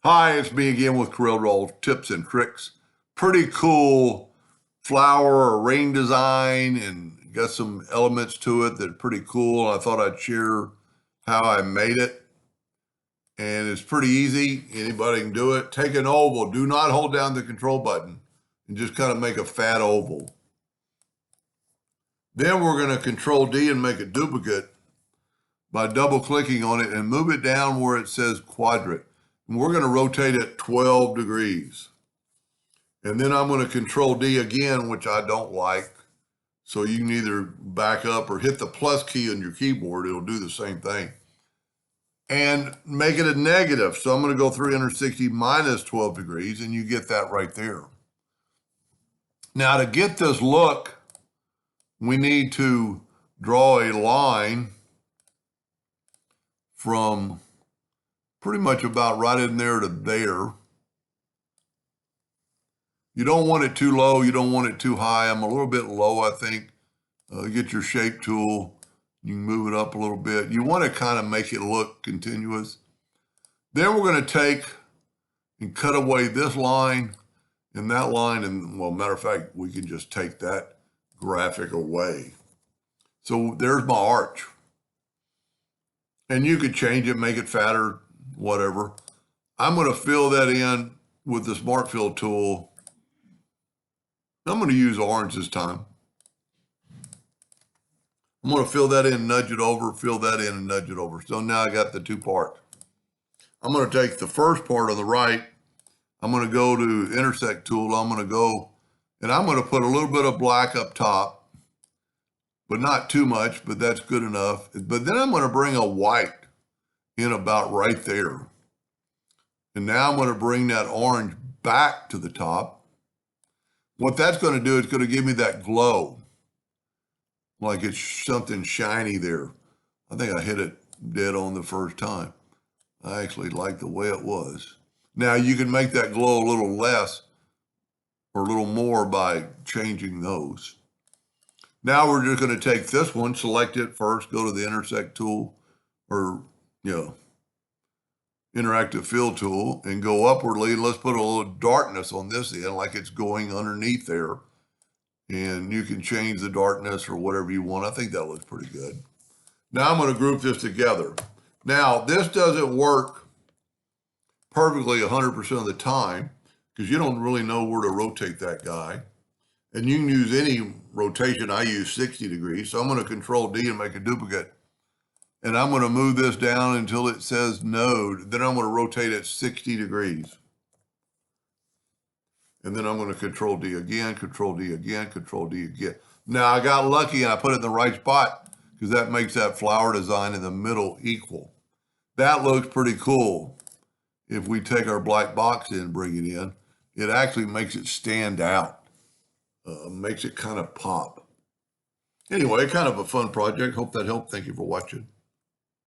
Hi, it's me again with CorelDraw tips and tricks. Pretty cool flower or rain design and got some elements to it that are pretty cool. I thought I'd share how I made it. And it's pretty easy. Anybody can do it. Take an oval. Do not hold down the control button and just kind of make a fat oval. Then we're going to Control D and make a duplicate by double clicking on it and move it down where it says quadrant. And we're going to rotate it 12 degrees. And then I'm going to Control D again, which I don't like. So you can either back up or hit the plus key on your keyboard. It'll do the same thing. And make it a negative. So I'm going to go 360 minus 12 degrees, and you get that right there. Now to get this look, we need to draw a line from pretty much about right in there to there. You don't want it too low. You don't want it too high. I'm a little bit low, I think. Get your shape tool. You can move it up a little bit. You want to kind of make it look continuous. Then we're going to take and cut away this line and that line. And well, matter of fact, we can just take that graphic away. So there's my arch. And you could change it, make it fatter, whatever. I'm going to fill that in with the Smart Fill tool. I'm going to use orange this time. I'm going to fill that in, nudge it over, fill that in, and nudge it over. So now I got the two parts. I'm going to take the first part on the right. I'm going to go to Intersect tool. I'm going to go, and I'm going to put a little bit of black up top, but not too much, but that's good enough. But then I'm going to bring a white in about right there. And now I'm going to bring that orange back to the top. What that's going to do is going to give me that glow, like it's something shiny there. I think I hit it dead on the first time. I actually like the way it was. Now you can make that glow a little less or a little more by changing those. Now we're just going to take this one, select it first, go to the Intersect tool or, interactive fill tool and go upwardly. Let's put a little darkness on this end like it's going underneath there. And you can change the darkness or whatever you want. I think that looks pretty good. Now I'm going to group this together. Now this doesn't work perfectly 100% of the time because you don't really know where to rotate that guy. And you can use any rotation. I use 60 degrees. So I'm going to Control D and make a duplicate. And I'm going to move this down until it says node. Then I'm going to rotate it 60 degrees. And then I'm going to Control D again, Control D again, Control D again. Now I got lucky and I put it in the right spot because that makes that flower design in the middle equal. That looks pretty cool. If we take our black box in and bring it in, it actually makes it stand out. Makes it kind of pop. Anyway, kind of a fun project. Hope that helped. Thank you for watching.